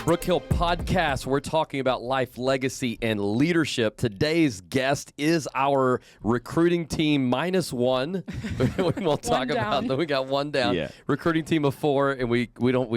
Brook Hill Podcast. We're talking about life, legacy, and leadership. Today's guest is our recruiting team -1. We won't talk about that. We got one down. Yeah. Recruiting team of 4, and we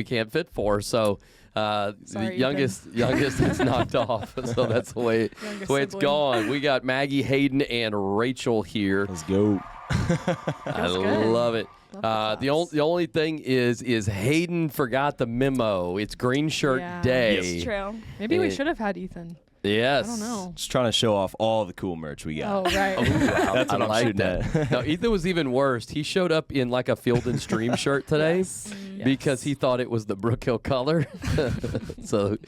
can't fit 4. So the youngest is knocked off. So that's the way it's gone. We got Maggie, Hayden, and Rachel here. Let's go. I love it. The only thing is Hayden forgot the memo. It's green shirt day. It's true. Maybe we should have had Ethan. Yes. I don't know. Just trying to show off all the cool merch we got. Oh, right. That's what I I'm like shooting that. at. No, Ethan was even worse. He showed up in like a Field and Stream shirt today because he thought it was the Brook Hill color. so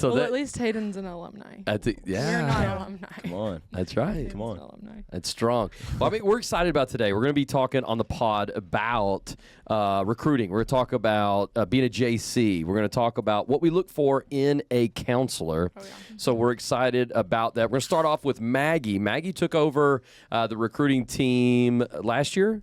Well, that, at least Hayden's an alumni. We're not alumni. Come on. That's right. Hayden's Come on. an alumni. That's strong. Well, I mean, we're excited about today. We're going to be talking on the pod about recruiting. We're going to talk about being a JC. We're going to talk about what we look for in a counselor. Oh, yeah. So we're excited about that. We're going to start off with Maggie. Maggie took over the recruiting team last year?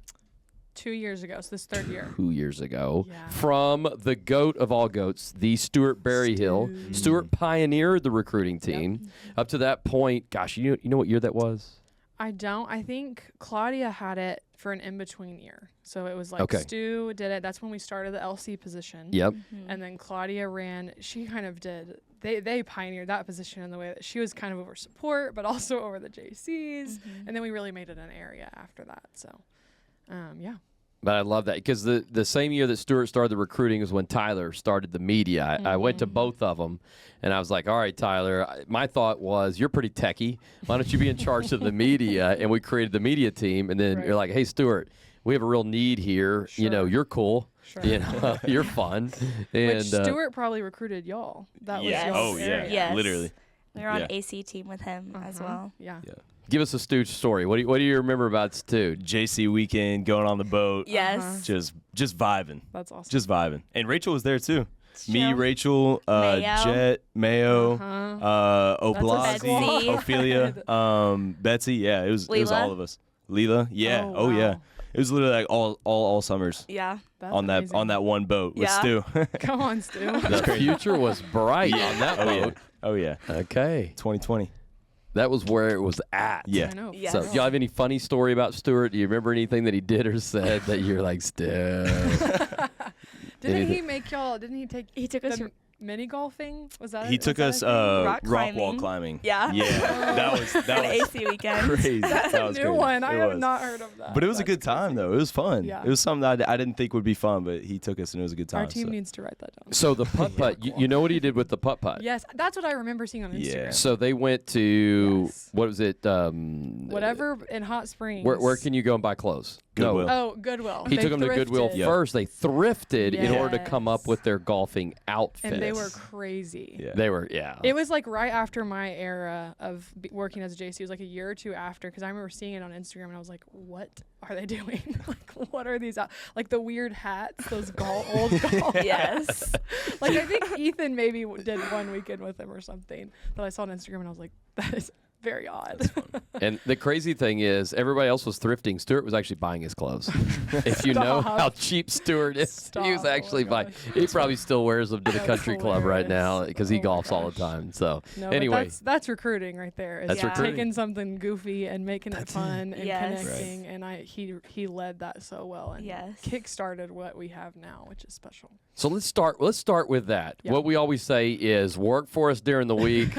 2 years ago, so this third year. 2 years ago. Yeah. From the GOAT of all GOATs, the Stuart Berryhill. Stuart pioneered the recruiting team. Up to that point, gosh, you know what year that was? I don't. I think Claudia had it for an in-between year. So it was like Stu did it. That's when we started the LC position. Yep. And then Claudia ran. She kind of did. They pioneered that position in the way that she was kind of over support, but also over the JCs. And then we really made it an area after that. So, yeah. But I love that because the same year that Stuart started the recruiting is when Tyler started the media. I went to both of them, and I was like, all right, Tyler, my thought was, you're pretty techie. Why don't you be in charge of the media? And we created the media team, and then you're like, hey, Stuart, we have a real need here. Sure. You know, you're cool. Sure. You know, you're fun. And Which Stuart probably recruited y'all. That was y'all's Oh, yeah. area. Yes. Literally. We were on AC team with him as well. Yeah. give us a Stu story. What do you remember about Stu? JC weekend, going on the boat. Yes. Just viving. That's awesome. Just vibing. And Rachel was there too. It's Me, true. Rachel, Mayo. Jet, Mayo, Betsy. Oblasi, Ophelia, Betsy. Yeah, it was Leela. all of us. Leela, yeah. Oh, yeah. wow. It was literally like all summers Yeah. That's on amazing. that one boat with Yeah. Stu. Come on, Stu. The future was bright on that boat. Oh yeah. Okay. 2020. That was where it was at. Yeah. I know. Yes. So, do y'all have any funny story about Stuart? Do you remember anything that he did or said that you're like, Stu? Didn't he make y'all? Didn't he take? He took us. the mini golfing? Was that? He took us Rock rock wall climbing. climbing. Yeah. Yeah. that An was AC weekend. crazy. That's that a was new crazy. one. I It have was. not heard of that. But it was a That's good time crazy. though. It was fun. Yeah. It was something that I didn't think would be fun, but he took us and it was a good time. Our team so. needs to write that down. So the putt-putt, you know what he did with the putt-putt? Yes, that's what I remember seeing on Instagram. Yeah. So they went to, Yes. what was it? Whatever in Hot Springs. Where can you go and buy clothes? Goodwill. Oh, Goodwill. He They took them to Goodwill thrifted. Yep. first. They thrifted in order to come up Yes. with their golfing outfits. And they were crazy. Yeah. They were, yeah. It was like right after my era of working as a JC. It was like a year or two after, because I remember seeing it on Instagram and I was like, what are they doing? Like, what are these? Like the weird hats, those old golf Yes. hats. Like I think Ethan maybe did one weekend with him or something that I saw on Instagram and I was like, that is very odd. And the crazy thing is, everybody else was thrifting. Stuart was actually buying his clothes. If you know Stop. how cheap Stuart is, he was Stop. actually Oh my buying. gosh. He probably still wears them to the That's country club right hilarious. now because he Oh my golfs all the gosh. time. So No, anyway, but that's recruiting right there. Is That's recruiting. taking something goofy and making it That's fun and Yes. connecting. And he led that so well and Yes. kickstarted what we have now, which is special. so let's start with that. Yeah. What we always say is work for us during the week.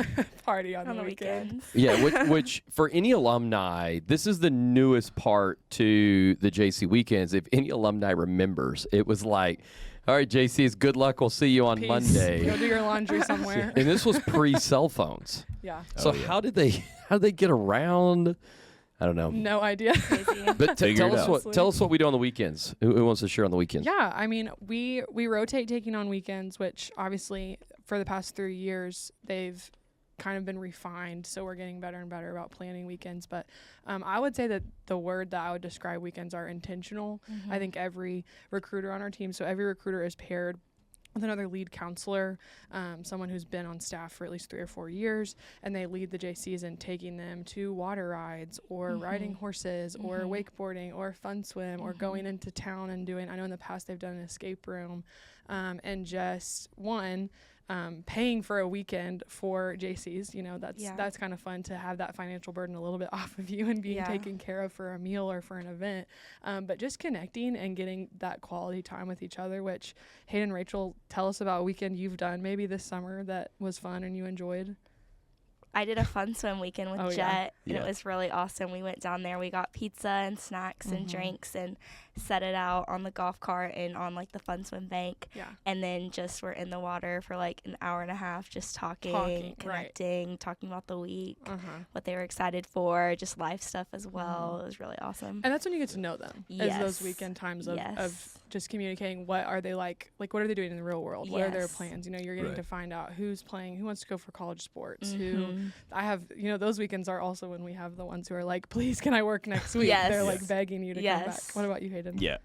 Party on On the the weekend. weekends. Yeah, which for any alumni, this is the newest part to the JC weekends. If any alumni remembers, it was like, all right, JC's good luck. We'll see you on Peace. Monday. Go do your laundry somewhere. And this was pre-cell phones. Yeah. So how did they get around? I don't know. No idea. Crazy. But Figure it out. tell us what we do on the weekends. Who wants to share on the weekends? Yeah, I mean, we rotate taking on weekends, which obviously for the past 3 years they've kind of been refined, so we're getting better and better about planning weekends. But I would say that the word that I would describe weekends are intentional. I think every recruiter on our team, so every recruiter is paired with another lead counselor, someone who's been on staff for at least 3 or 4 years, and they lead the JCs in taking them to water rides or riding horses or wakeboarding or fun swim or going into town and doing, I know in the past they've done an escape room, and just paying for a weekend for JCs. You know, that's kind of fun to have that financial burden a little bit off of you and being taken care of for a meal or for an event. But just connecting and getting that quality time with each other, which Hayden and Rachel, tell us about a weekend you've done maybe this summer that was fun and you enjoyed. I did a fun swim weekend with Jet, and it was really awesome. We went down there. We got pizza and snacks and drinks and set it out on the golf cart and on, like, the fun swim bank. Yeah. And then just were in the water for, like, an hour and a half just talking connecting, talking about the week, what they were excited for, just life stuff as well. It was really awesome. And that's when you get to know them. Yes. As those weekend times of just communicating what are they like what are they doing in the real world? What are their plans? You know, you're getting to find out who's playing, who wants to go for college sports, who I have, you know, those weekends are also when we have the ones who are like, please, can I work next week? They're like begging you to come back. What about you, Hayden? Yeah.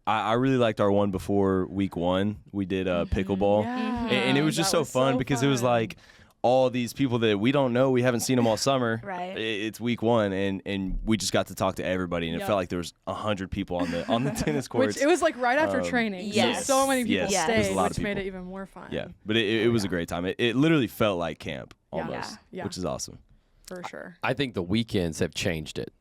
I really liked our one before week 1. We did pickleball. Yeah. And it was just so fun because it was like all these people that we don't know, we haven't seen them all summer. Right. It's week 1 and we just got to talk to everybody and it felt like there was 100 people on the tennis courts. Which it was like right after training. So many people stayed, which made it even more fun. Yeah. But it was a great time. It literally felt like camp almost, which is awesome. For sure. I think the weekends have changed it.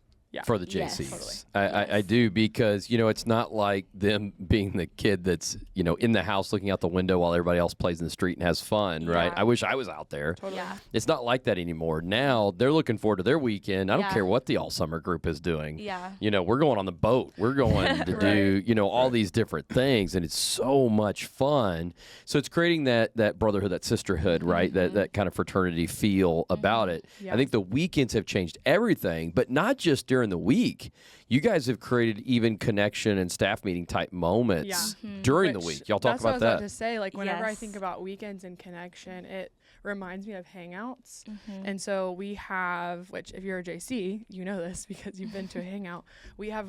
For the JCs. Yes, totally. I do because, you know, it's not like them being the kid that's, you know, in the house looking out the window while everybody else plays in the street and has fun, right? I wish I was out there. Totally. Yeah. It's not like that anymore. Now they're looking forward to their weekend. I don't care what the all-summer group is doing. Yeah. You know, we're going on the boat. We're going to do, you know, all these different things, and it's so much fun. So it's creating that brotherhood, that sisterhood, right? That kind of fraternity feel about it. Yeah. I think the weekends have changed everything, but not just during the week. You guys have created even connection and staff meeting type moments during the week. Y'all talk about that. That's what I was about to say. Like, whenever I think about weekends and connection, it reminds me of hangouts. And so we have, which if you're a JC, you know this because you've been to a hangout. We have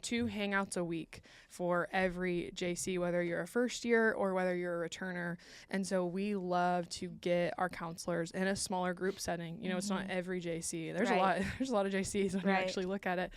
2 hangouts a week for every JC, whether you're a first year or whether you're a returner. And so we love to get our counselors in a smaller group setting. You know, it's not every JC. There's a lot of JCs when you actually look at it.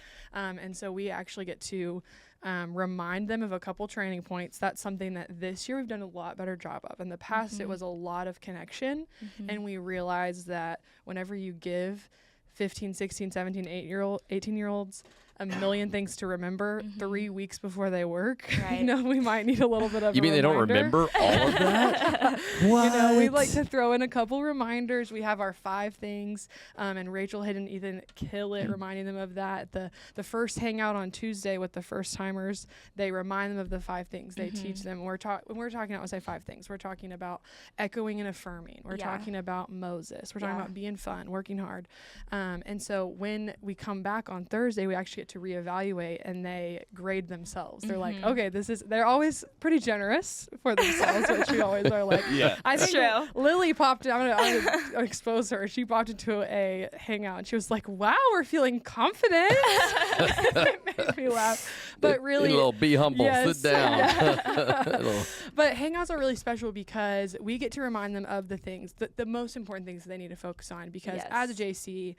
And so we actually get to remind them of a couple training points. That's something that this year we've done a lot better job of. In the past, it was a lot of connection, and we realized that whenever you give 15, 16, 17, 18-year-olds a million things to remember 3 weeks before they work, you know, we might need a little bit of You mean they don't remember all of that? What? You know, we like to throw in a couple reminders. We have our 5 things, and Rachel, Hayden, Ethan kill it reminding them of that. The first hangout on Tuesday with the first timers, they remind them of the 5 things. They teach them. When we're talking about, say 5 things, we're talking about echoing and affirming. We're talking about Moses. We're talking about being fun, working hard. And so when we come back on Thursday, we actually get to reevaluate, and they grade themselves. They're like, okay, they're always pretty generous for themselves, which we always are like. I think Lily popped in, I'm gonna expose her. She popped into a hangout and she was like, wow, we're feeling confident. It made me laugh. But really, a little be humble, sit down. But hangouts are really special because we get to remind them of the things, the most important things that they need to focus on, because as a JC,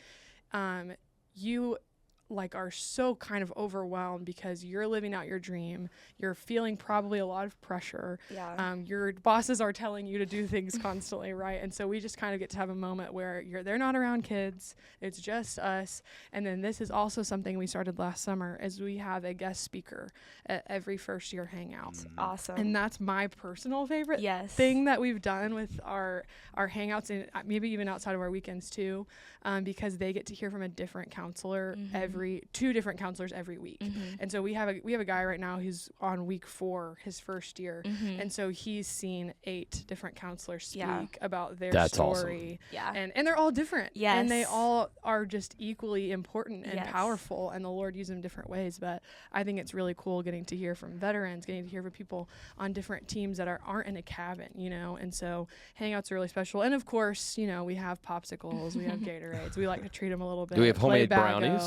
you are so kind of overwhelmed because you're living out your dream. You're feeling probably a lot of pressure. Your bosses are telling you to do things constantly, right? And so we just kind of get to have a moment where they're not around kids. It's just us. And then this is also something we started last summer, is we have a guest speaker at every first year hangout. Awesome. And that's my personal favorite thing that we've done with our hangouts, and maybe even outside of our weekends too, because they get to hear from a different counselor two different counselors every week. And so we have a guy right now who's on week 4, his first year. And so he's seen 8 different counselors speak about their story. Awesome. And they're all different. And they all are just equally important and powerful, and the Lord used them different ways. But I think it's really cool getting to hear from veterans, getting to hear from people on different teams that aren't in a cabin, you know. And so hangouts are really special. And of course, you know, we have popsicles, we have Gatorades. We like to treat them a little bit. Do we have homemade brownies?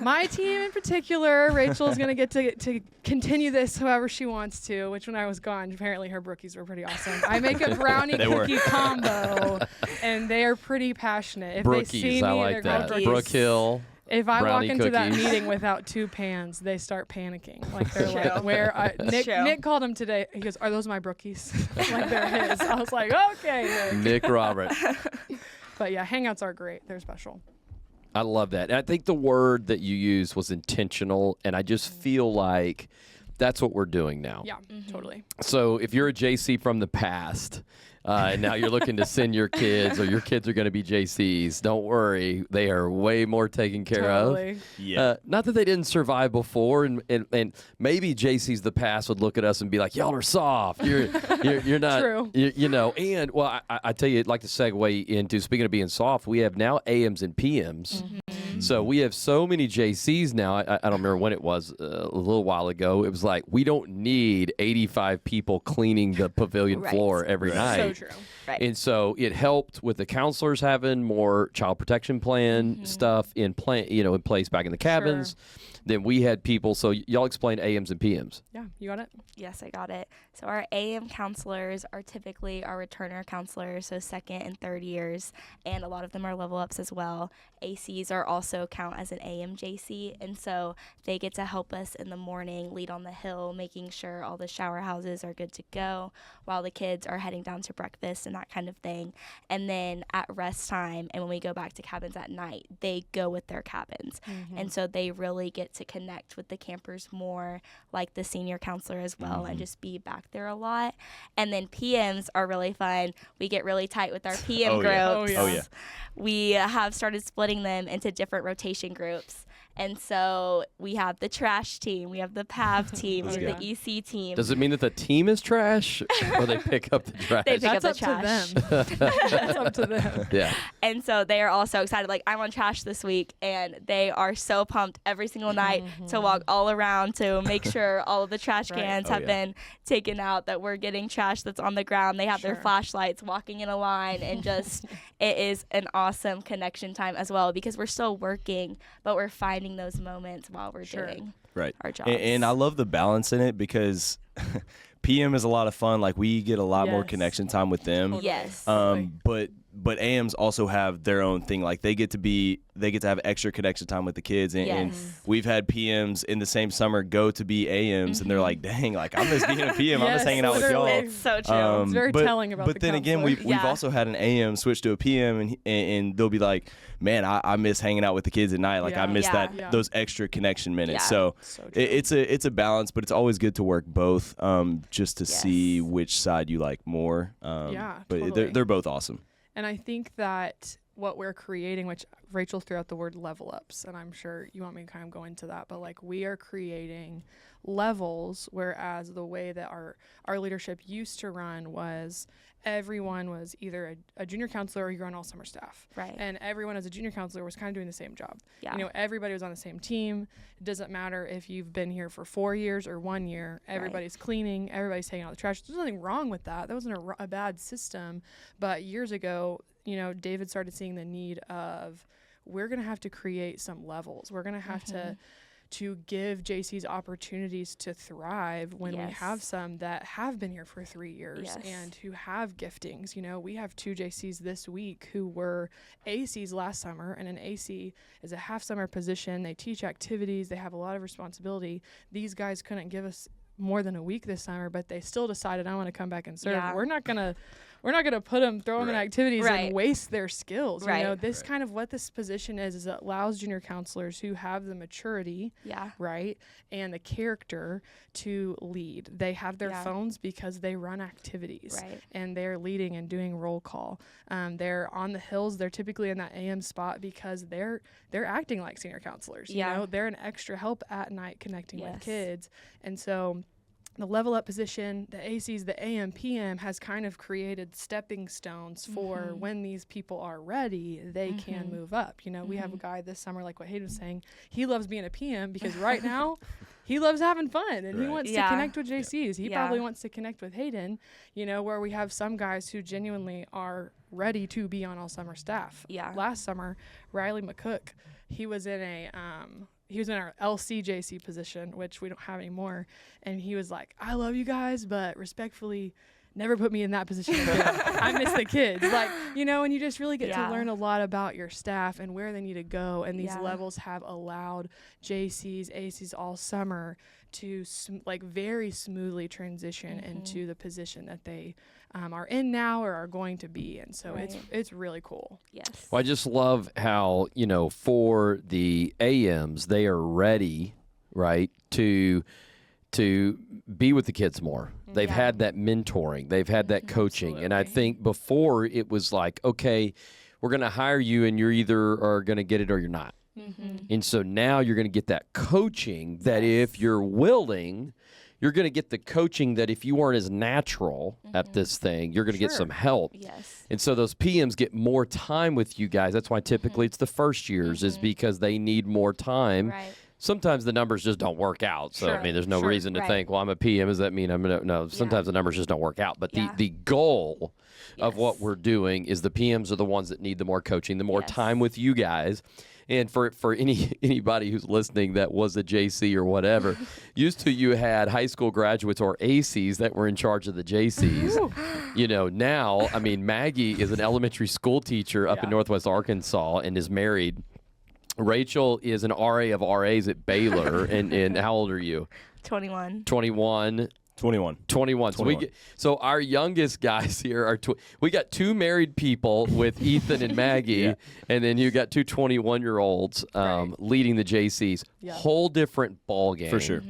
My team in particular, Rachel's going to get to continue this however she wants to, which when I was gone, apparently her brookies were pretty awesome. I make a brownie cookie combo, and they are pretty passionate. If Brookies, they see me, I like that. Brook Hill. If I walk brownie into that cookies. meeting without 2 pans, they start panicking. Like they're like, "Where?" Nick called him today. He goes, "Are those my brookies?" Like they're his. I was like, "Okay." Nick Robert. But yeah, hangouts are great. They're special. I love that. And I think the word that you used was intentional, and I just feel like that's what we're doing now. Yeah, totally. So if you're a JC from the past, and now you're looking to send your kids, or your kids are going to be JCs, don't worry. They are way more taken care of. Yeah. Not that they didn't survive before, and maybe JCs the past would look at us and be like, y'all are soft. You're not. True. You know, and, well, I tell you, I'd like to segue into, speaking of being soft, we have now AMs and PMs. So we have so many JCs now. I don't remember when it was, a little while ago. It was like, we don't need 85 people cleaning the pavilion floor every night. So true. Right. And so it helped with the counselors having more child protection plan stuff in place back in the cabins. Then we had people. So y'all explain AMs and PMs. Yeah, you got it? Yes, I got it. So our AM counselors are typically our returner counselors, so second and third years, and a lot of them are level ups as well. ACs are also count as an AM JC, and so they get to help us in the morning, lead on the hill, making sure all the shower houses are good to go while the kids are heading down to breakfast and that kind of thing. And then at rest time and when we go back to cabins at night, they go with their cabins. And so they really get to connect with the campers more, like the senior counselor as well, and just be back there a lot. And then PMs are really fun. We get really tight with our PM groups. Oh, yeah. We have started splitting them into different rotation groups. And so we have the trash team, we have the PAV team, we have the EC team. Does it mean that the team is trash, or they pick up the trash? They pick up the That's up trash. to them. That's up to them. Yeah. And so they are all so excited. Like, I'm on trash this week, and they are so pumped every single night to walk all around to make sure all of the trash cans have been taken out, that we're getting trash that's on the ground. They have their flashlights, walking in a line, and just it is an awesome connection time as well, because we're still working, but we're finding those moments while we're doing our jobs. And I love the balance in it, because PM is a lot of fun. Like, we get a lot more connection time with them. Yes. But AMs also have their own thing. Like, they get to have extra connection time with the kids. And we've had PMs in the same summer go to be AMs, and they're like, dang, like, I miss being a PM. I miss hanging out with y'all. It's so true. It's very telling about But the then again, counselor. we've also had an AM switch to a PM, and they'll be like, man, I miss hanging out with the kids at night. Like, I miss those extra connection minutes. So it's a balance, but it's always good to work both, just to see which side you like more. But totally. they're both awesome. And I think that what we're creating, which Rachel threw out the word level ups, and I'm sure you want me to kind of go into that, but like, we are creating levels, whereas the way that our leadership used to run was everyone was either a junior counselor or you're on all summer staff. Right. And everyone as a junior counselor was kind of doing the same job. Yeah. You know, everybody was on the same team. It doesn't matter if you've been here for 4 years or 1 year. Everybody's cleaning. Everybody's taking out the trash. There's nothing wrong with that. That wasn't a bad system. But years ago, you know, David started seeing the need of, we're going to have to create some levels. We're going to have to give JCs opportunities to thrive when we have some that have been here for 3 years and who have giftings. You know, we have 2 JCs this week who were ACs last summer, and an AC is a half summer position. They teach activities. They have a lot of responsibility. These guys couldn't give us more than a week this summer, but they still decided, I want to come back and serve. We're not gonna throw them in activities and waste their skills. You know, this kind of what this position is it allows junior counselors who have the maturity, and the character to lead. They have their phones because they run activities, and they're leading and doing roll call. They're on the hills. They're typically in that AM spot because they're acting like senior counselors. You know, they're an extra help at night connecting with kids, and so the level up position, the ACs, the AM, PM has kind of created stepping stones for when these people are ready, they can move up. You know, we have a guy this summer, like what Hayden was saying, he loves being a PM because right now he loves having fun and he wants to connect with JCs. He probably wants to connect with Hayden, you know, where we have some guys who genuinely are ready to be on all summer staff. Last summer, Riley McCook, he was in our LCJC position, which we don't have anymore. And he was like, I love you guys, but respectfully, never put me in that position again. I miss the kids. Like, you know, and you just really get to learn a lot about your staff and where they need to go. And these levels have allowed JCs, ACs all summer to very smoothly transition into the position that they are in now or are going to be. And so it's really cool. Yes. Well, I just love how, you know, for the AMs, they are ready, right, to be with the kids more. They've had that mentoring. They've had that coaching. Absolutely. And I think before it was like, okay, we're going to hire you and you're either are going to get it or you're not. And so now you're going to get that coaching that if you're willing, you're going to get the coaching that if you weren't as natural at this thing, you're going to get some help. Yes. And so those PMs get more time with you guys. That's why typically it's the first years is because they need more time. Right. Sometimes the numbers just don't work out. So, I mean, there's no reason to think, well, I'm a PM. Does that mean I'm going to? No, sometimes the numbers just don't work out. But the goal of what we're doing is the PMs are the ones that need the more coaching, the more time with you guys. And for anybody who's listening that was a JC or whatever, used to you had high school graduates or ACs that were in charge of the JCs. You know, now, I mean, Maggie is an elementary school teacher up in Northwest Arkansas and is married. Rachel is an RA of RAs at Baylor. and how old are you? 21. 21. 21. 21. So our youngest guys here are we got two married people with Ethan and Maggie, and then you got two 21-year-olds leading the JCs. Whole different ball game. For sure.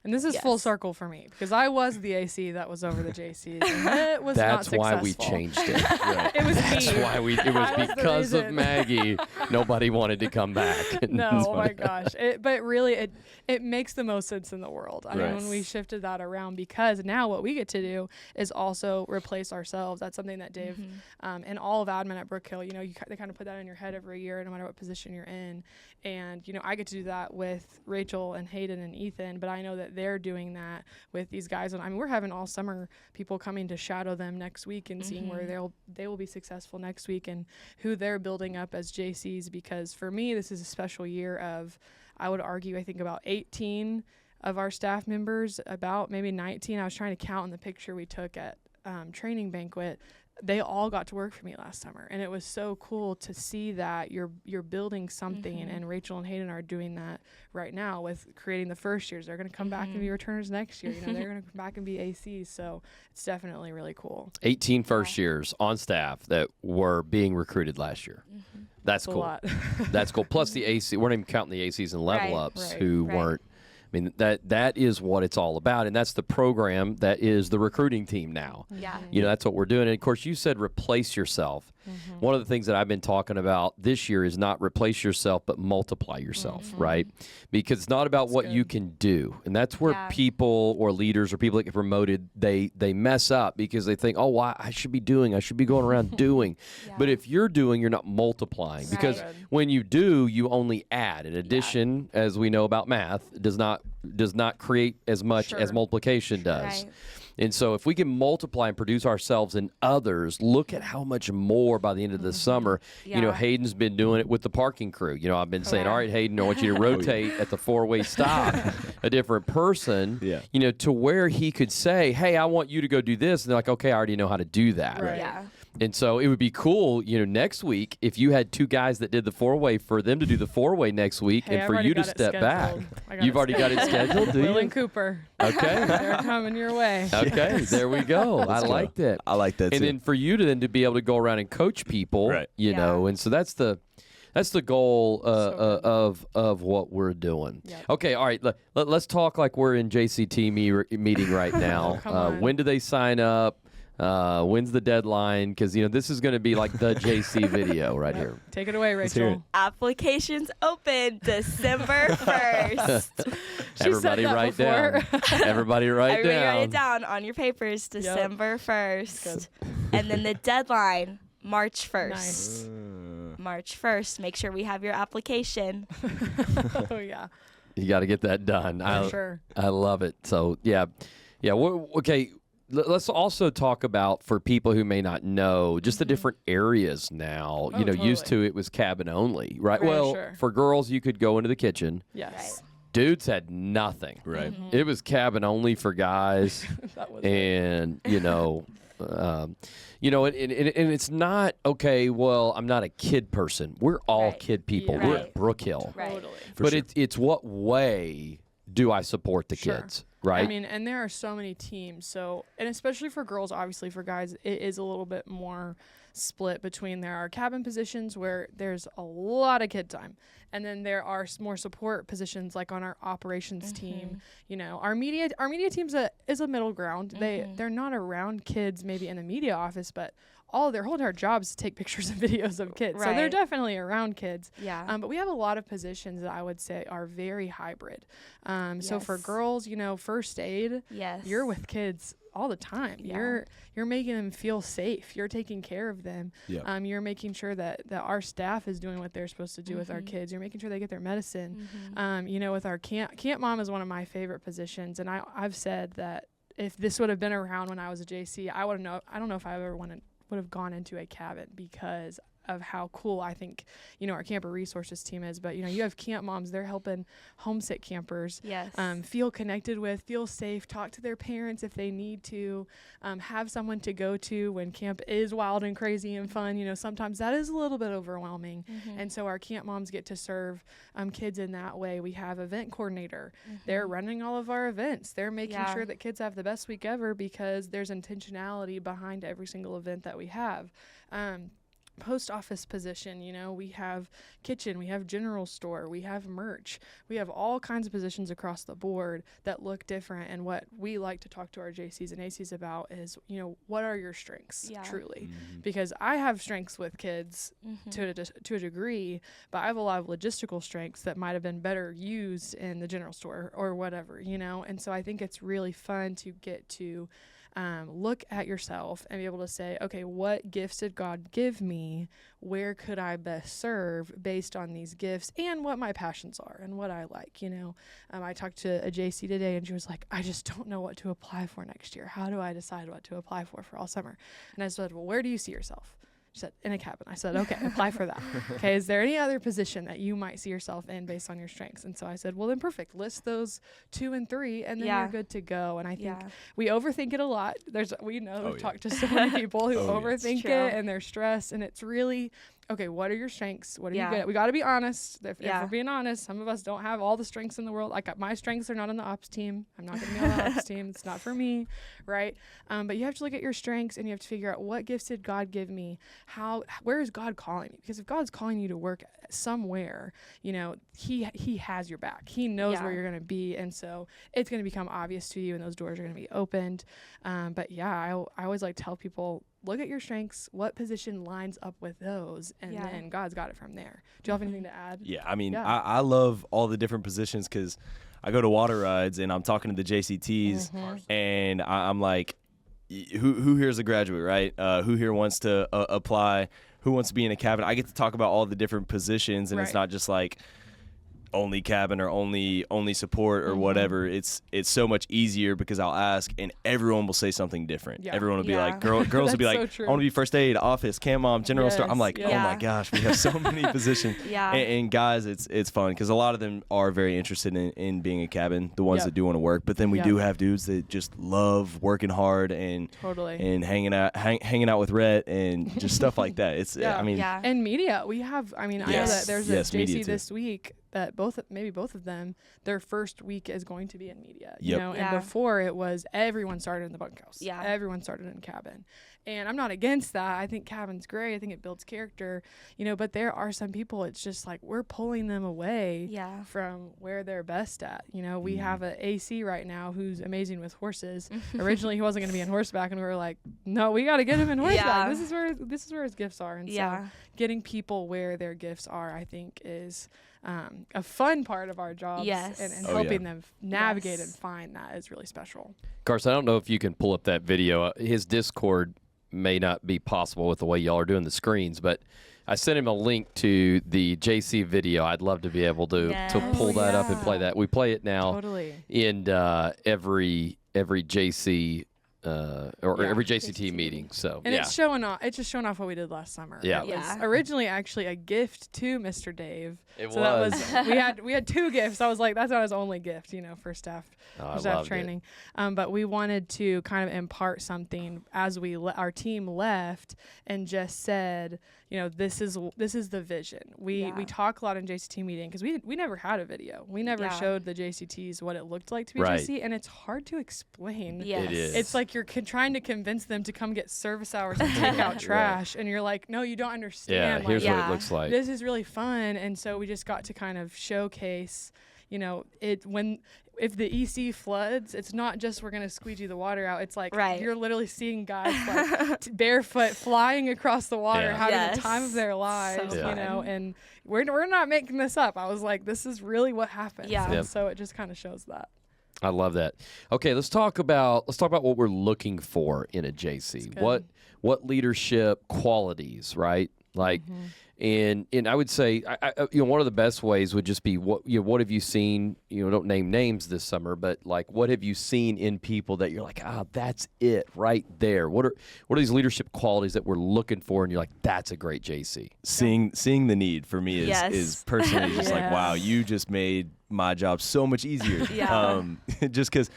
And this is full circle for me because I was the AC that was over the JCs, and it was not successful. That's why we changed it. Right. It was me. That's why it was because of Maggie. Nobody wanted to come back. No, oh my gosh. But really, it makes the most sense in the world. I mean, when we shifted that around, because now what we get to do is also replace ourselves. That's something that Dave and all of admin at Brook Hill, you know, they kind of put that in your head every year, no matter what position you're in. And, you know, I get to do that with Rachel and Hayden and Ethan, but I know that they're doing that with these guys. And I mean, we're having all summer people coming to shadow them next week and seeing where they will be successful next week and who they're building up as JCs. Because for me, this is a special year of, I would argue, I think about 18 of our staff members, about maybe 19. I was trying to count in the picture we took at training banquet. They all got to work for me last summer, and it was so cool to see that you're building something, and Rachel and Hayden are doing that right now with creating the first years. They're going to come back and be returners next year. You know, they're going to come back and be ACs, so it's definitely really cool. 18 first years on staff that were being recruited last year. That's cool. A lot. That's cool. Plus the AC, we're not even counting the ACs and level ups who weren't. I mean, that is what it's all about, and that's the program that is the recruiting team now. Yeah. You know, that's what we're doing. And, of course, you said replace yourself. One of the things that I've been talking about this year is not replace yourself, but multiply yourself, right? Because it's not about what you can do. And that's where people or leaders or people that get promoted, they mess up because they think, oh, well, I should be doing, I should be going around doing. But if you're doing, you're not multiplying. Because when you do, you only add. In addition, as we know about math, does not create as much as multiplication does. Right. And so if we can multiply and produce ourselves in others, look at how much more by the end of the summer. You know, Hayden's been doing it with the parking crew. You know, I've been saying, all right, Hayden, I want you to rotate at the four-way stop a different person, you know, to where he could say, hey, I want you to go do this. And they're like, okay, I already know how to do that. Right. Yeah. And so it would be cool, you know, next week if you had two guys that did the four-way for them to do the four-way next week and for you to step back. You've already got it scheduled, do you? Will and Cooper. Okay. They're coming your way. Okay, there we go. I like that. I like that, and too. then for you to be able to go around and coach people, you know, and so that's the goal of what we're doing. Okay, all right. Let's talk like we're in JCT meeting right now. When do they sign up? When's the deadline? Because, you know, this is going to be like the JC video right here. Take it away, Rachel. Applications open December 1st. Everybody write down. Everybody write down. Write it down on your papers, December 1st. And then the deadline, March 1st. Nice. March 1st. Make sure we have your application. Oh, yeah. You got to get that done. For sure. I love it. So, yeah. Okay. Let's also talk about, for people who may not know, just the different areas now. You know, used to it was cabin only, right? Well, for girls, you could go into the kitchen. Yes. Dudes had nothing. Right. It was cabin only for guys. That was and, you know, You know, and it's not, okay, well, I'm not a kid person. We're all kid people. Yeah. We're at Brook Hill. Totally. But it's what way do I support the kids, right? I mean, and there are so many teams. So, and especially for girls, obviously for guys, it is a little bit more split between there are cabin positions where there's a lot of kid time. And then there are more support positions like on our operations team. You know, our media team's is a middle ground. They're not around kids maybe in the media office, but their whole entire job is to take pictures and videos of kids. So they're definitely around kids. Yeah. But we have a lot of positions that I would say are very hybrid. So for girls, you know, first aid, you're with kids all the time. You're making them feel safe. You're taking care of them. You're making sure that our staff is doing what they're supposed to do with our kids. You're making sure they get their medicine. You know, with our camp mom is one of my favorite positions, and I've said that if this would have been around when I was a JC, I don't know if I ever would have gone into a cabin because of how cool I think, you know, our camper resources team is. But, you know, you have camp moms, they're helping homesick campers feel connected with, feel safe, talk to their parents if they need to, have someone to go to when camp is wild and crazy and fun. You know, sometimes that is a little bit overwhelming. And so our camp moms get to serve kids in that way. We have event coordinator. They're running all of our events. They're making sure that kids have the best week ever because there's intentionality behind every single event that we have. Post office position, you know, we have kitchen, we have general store, we have merch, we have all kinds of positions across the board that look different. And what we like to talk to our JCs and ACs about is, you know, what are your strengths truly? Because I have strengths with kids to a degree, but I have a lot of logistical strengths that might have been better used in the general store or whatever, you know. And so I think it's really fun to get to look at yourself and be able to say, okay, what gifts did God give me? Where could I best serve based on these gifts and what my passions are and what I like, you know? I talked to a JC today and she was like, I just don't know what to apply for next year. How do I decide what to apply for all summer? And I said, well, where do you see yourself? She said, in a cabin. I said, okay, apply for that. Okay, is there any other position that you might see yourself in based on your strengths? And so I said, well, then perfect. List those 2 and 3, and then you're good to go. And I think we overthink it a lot. We've talked to so many people who overthink it, and they're stressed, and it's really, okay, what are your strengths? What are you good at? We got to be honest. If we're being honest, some of us don't have all the strengths in the world. My strengths are not on the ops team. I'm not going to be on the ops team. It's not for me, right? But you have to look at your strengths, and you have to figure out what gifts did God give me? Where is God calling me? Because if God's calling you to work somewhere, you know, he has your back. He knows where you're going to be, and so it's going to become obvious to you, and those doors are going to be opened. But I always like to tell people, look at your strengths, what position lines up with those, and then God's got it from there. Do you have anything to add? Yeah, I mean, I love all the different positions because I go to water rides and I'm talking to the JCTs, and I'm like, who here is a graduate, right? Who here wants to apply? Who wants to be in a cabin? I get to talk about all the different positions, and it's not just like only cabin or only support or whatever. It's so much easier because I'll ask and everyone will say something different. Everyone will be like, girls will be like, I want to be first aid, office, camp mom, general store. I'm like, oh my gosh, we have so many positions. And guys, it's fun because a lot of them are very interested in being a cabin, the ones that do want to work. But then we do have dudes that just love working hard and hanging out with Rhett and just stuff like that. It's I mean, and media. We have. I mean, I know that there's a JC this week that maybe both of them, their first week is going to be in media, you know, and before it was everyone started in the bunkhouse. Everyone started in cabin. And I'm not against that. I think cabin's great. I think it builds character, you know, but there are some people, it's just like we're pulling them away from where they're best at. You know, we have an AC right now who's amazing with horses. Originally he wasn't going to be in horseback, and we were like, no, we got to get him in horseback. This is where his gifts are. And so getting people where their gifts are, I think, is a fun part of our jobs, and helping them navigate and find that is really special. Carson, I don't know if you can pull up that video. His Discord may not be possible with the way y'all are doing the screens, but I sent him a link to the JC video. I'd love to be able to pull that up and play that. We play it now in every JC or every JCT meeting. So and it's showing off. It's just showing off what we did last summer. Yeah, it was originally actually a gift to Mr. Dave. It so was. That was we had 2 gifts. I was like, that's not his only gift, for staff training. But we wanted to kind of impart something as our team left and just said, this is the vision. We talk a lot in JCT meeting because we never had a video. We never showed the JCTs what it looked like to be JC, and it's hard to explain. Yes. It is. It's like you're trying to convince them to come get service hours and take out trash, and you're like, no, you don't understand. Yeah, here's what it looks like. This is really fun, and so we just got to kind of showcase, if the EC floods, it's not just we're going to squeegee the water out. It's like you're literally seeing guys like barefoot flying across the water, having the time of their lives, and we're not making this up. I was like, this is really what happens. Yeah. And so it just kind of shows that. I love that. Okay, let's talk about what we're looking for in a JC. What leadership qualities, right? Like, and I would say, one of the best ways would just be what have you seen? Don't name names this summer, but like, what have you seen in people that you're like, that's it right there. What are these leadership qualities that we're looking for, and you're like, that's a great JC. Seeing the need for me is personally just like, wow, you just made my job so much easier. Just because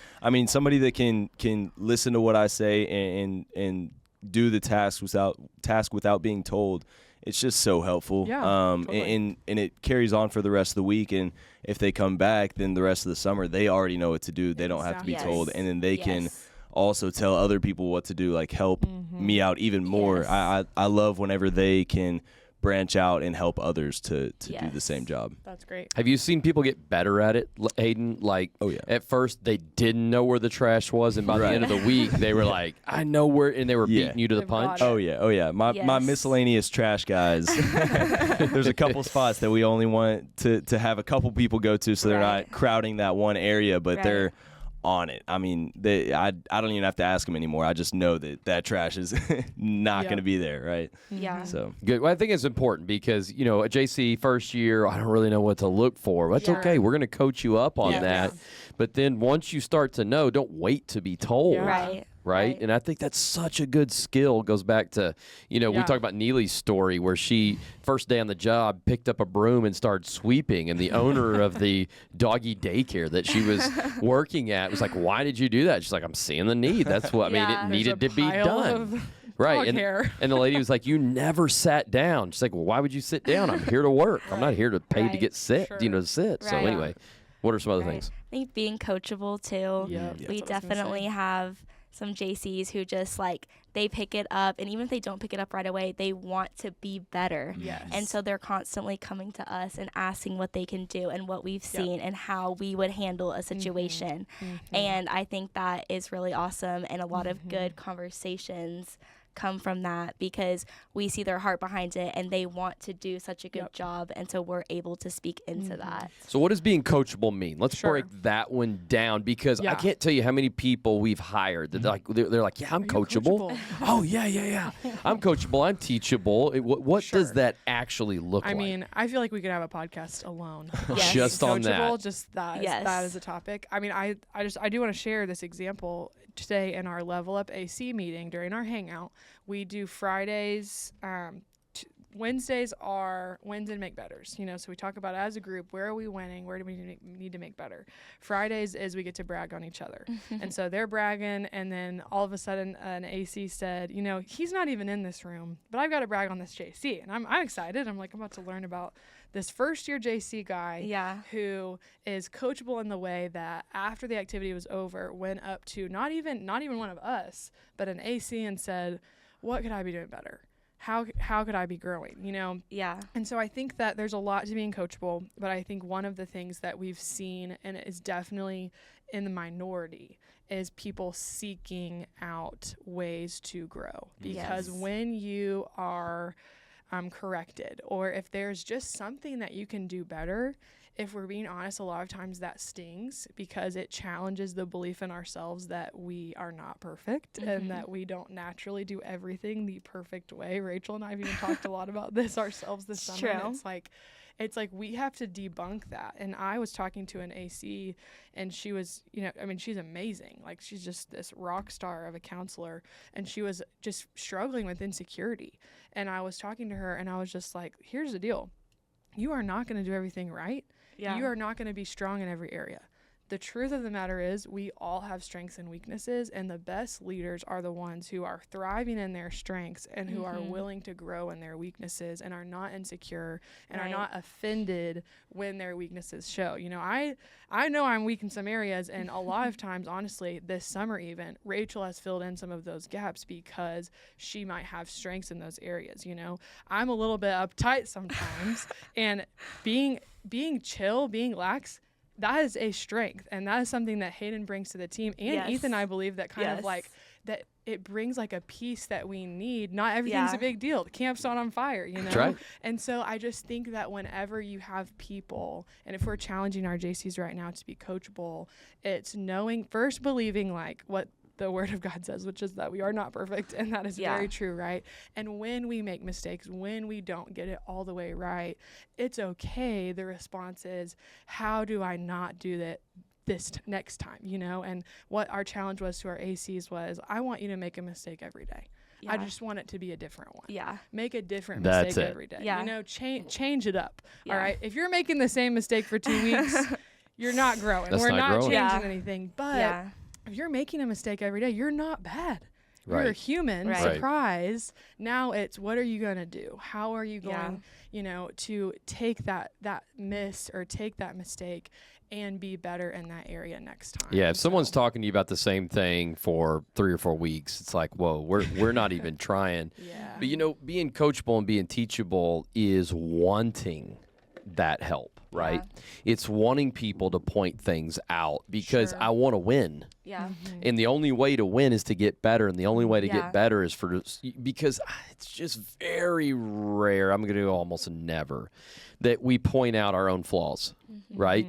somebody that can listen to what I say and do the task without being told. It's just so helpful. Totally. And it carries on for the rest of the week. And if they come back, then the rest of the summer, they already know what to do. They don't have to be told. And then they can also tell other people what to do, like help me out even more. I love whenever they can branch out and help others to do the same job. That's great. Have you seen people get better at it, Hayden? Like, at first they didn't know where the trash was, and by the end of the week they were like, I know where, and they were beating you to the punch. Oh yeah. My miscellaneous trash guys. There's a couple spots that we only want to have a couple people go to, so they're not crowding that one area, but they're on it. I don't even have to ask them anymore. I just know that trash is not going to be there, right? Yeah. So good. Well, I think it's important because a JC first year, I don't really know what to look for. That's okay. We're going to coach you up on that. But then once you start to know, don't wait to be told. Right? And I think that's such a good skill. It goes back to, we talk about Neely's story where she, first day on the job, picked up a broom and started sweeping. And the owner of the doggy daycare that she was working at was like, why did you do that? She's like, I'm seeing the need. That's what, it needed to be done. Right. And the lady was like, you never sat down. She's like, well, why would you sit down? I'm here to work. I'm not here to pay to get sit, to sit. So anyway, what are some other things? I think being coachable too. We definitely have some JCs who just they pick it up, and even if they don't pick it up right away, they want to be better. And so they're constantly coming to us and asking what they can do and what we've seen and how we would handle a situation. And I think that is really awesome, and a lot of good conversations come from that because we see their heart behind it and they want to do such a good job, and so we're able to speak into that. So what does being coachable mean? Let's break that one down, because I can't tell you how many people we've hired that they're like, I'm coachable. Oh yeah I'm coachable, I'm teachable. What does that actually look like? I feel like we could have a podcast alone just on that. Just that is a topic. I do want to share this example. Today in our Level Up AC meeting during our hangout, we do Fridays. Wednesdays are wins and make betters. So we talk about as a group, where are we winning? Where do we need to make better? Fridays is we get to brag on each other. And so they're bragging, and then all of a sudden an AC said, he's not even in this room, but I've got to brag on this JC. And I'm excited. I'm like, I'm about to learn about this first year JC guy who is coachable in the way that after the activity was over, went up to not even one of us, but an AC and said, what could I be doing better? How could I be growing, And so I think that there's a lot to being coachable, but I think one of the things that we've seen, and it is definitely in the minority, is people seeking out ways to grow. Because when you are corrected, or if there's just something that you can do better, if we're being honest, a lot of times that stings because it challenges the belief in ourselves that we are not perfect and that we don't naturally do everything the perfect way. Rachel and I have even talked a lot about this ourselves this summer. And it's like, it's like we have to debunk that. And I was talking to an AC, and she was, she's amazing. Like, she's just this rock star of a counselor, and she was just struggling with insecurity. And I was talking to her, and I was just like, here's the deal. You are not going to do everything right. Yeah. You are not going to be strong in every area. The truth of the matter is we all have strengths and weaknesses, and the best leaders are the ones who are thriving in their strengths and who are willing to grow in their weaknesses and are not insecure and are not offended when their weaknesses show. I know I'm weak in some areas, and a lot of times, honestly, this summer even, Rachel has filled in some of those gaps because she might have strengths in those areas. I'm a little bit uptight sometimes, and being chill, being lax, that is a strength, and that is something that Hayden brings to the team, and Ethan, I believe, that kind of like that it brings like a peace that we need. Not everything's a big deal. The camp's not on fire, That's right. And so I just think that whenever you have people, and if we're challenging our JCs right now to be coachable, it's believing like what the word of God says, which is that we are not perfect, and that is very true, right? And when we make mistakes, when we don't get it all the way right, it's okay. The response is, how do I not do that this next time, And what our challenge was to our ACs was, I want you to make a mistake every day. I just want it to be a different one. Yeah. Make a different mistake every day. Yeah. Change it up. Yeah. All right. If you're making the same mistake for 2 weeks, you're not growing. We're not changing anything. But if you're making a mistake every day, you're not bad. Right. You're a human. Right. Surprise. Now it's, what are you going to do? How are you going, to take that miss or take that mistake and be better in that area next time? Yeah, if someone's talking to you about the same thing for 3 or 4 weeks, it's like, whoa, we're not even trying. Yeah. But being coachable and being teachable is wanting that help, right? Yeah. It's wanting people to point things out because I want to win. Yeah. Mm-hmm. And the only way to win is to get better, and the only way to get better is because it's just very rare, I'm going to go almost never, that we point out our own flaws, right?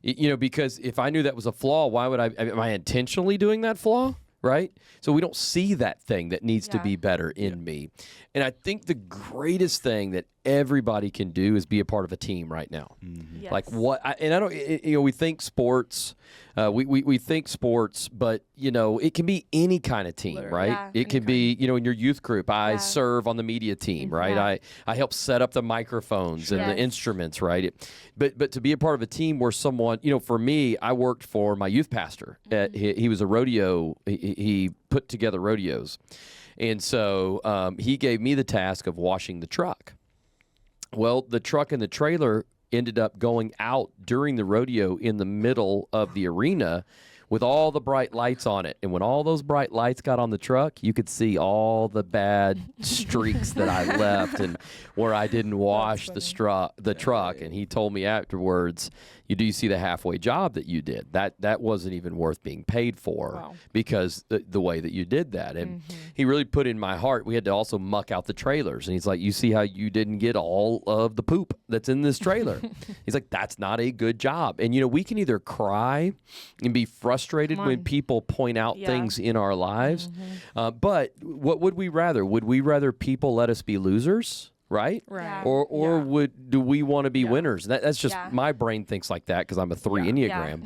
Because if I knew that was a flaw, why would am I intentionally doing that flaw? Right? So we don't see that thing that needs to be better in me. And I think the greatest thing that everybody can do is be a part of a team right now. Mm-hmm. Yes. Like we think sports, we think sports, but it can be any kind of team, right? Yeah, it can be, in your youth group, I serve on the media team, right? Yeah. I help set up the microphones and the instruments, right? But to be a part of a team where someone, for me, I worked for my youth pastor. He was a rodeo, he put together rodeos. And so he gave me the task of washing the truck. Well, the truck and the trailer ended up going out during the rodeo in the middle of the arena with all the bright lights on it. And when all those bright lights got on the truck, you could see all the bad streaks that I left and where I didn't wash the truck. And he told me afterwards, you see the halfway job that you did. That wasn't even worth being paid for because the way that you did that. And he really put in my heart, we had to also muck out the trailers. And he's like, you see how you didn't get all of the poop that's in this trailer. He's like, that's not a good job. And, we can either cry and be frustrated when people point out things in our lives. But what would we rather? Would we rather people let us be losers? Right? Right. Or do we want to be winners? That's just my brain thinks like that because I'm a 3 Enneagram.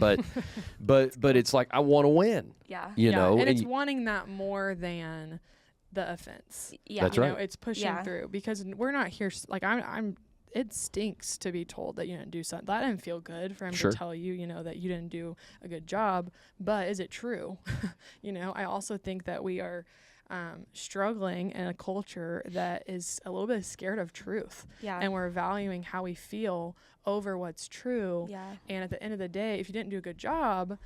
But it's like I want to win. Yeah. And it's wanting that more than the offense. Yeah. That's right. It's pushing through because we're not here like I'm it stinks to be told that you didn't do something. That didn't feel good for him to tell you, that you didn't do a good job. But is it true? I also think that we are struggling in a culture that is a little bit scared of truth. Yeah. And we're valuing how we feel over what's true. Yeah. And at the end of the day, if you didn't do a good job,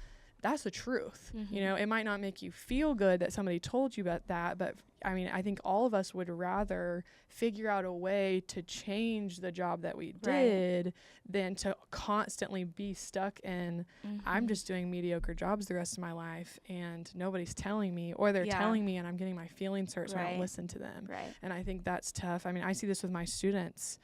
that's the truth. It might not make you feel good that somebody told you about that, but I think all of us would rather figure out a way to change the job that we did than to constantly be stuck in, I'm just doing mediocre jobs the rest of my life and nobody's telling me, or they're telling me and I'm getting my feelings hurt, so I don't listen to them. Right. And I think that's tough. I see this with my students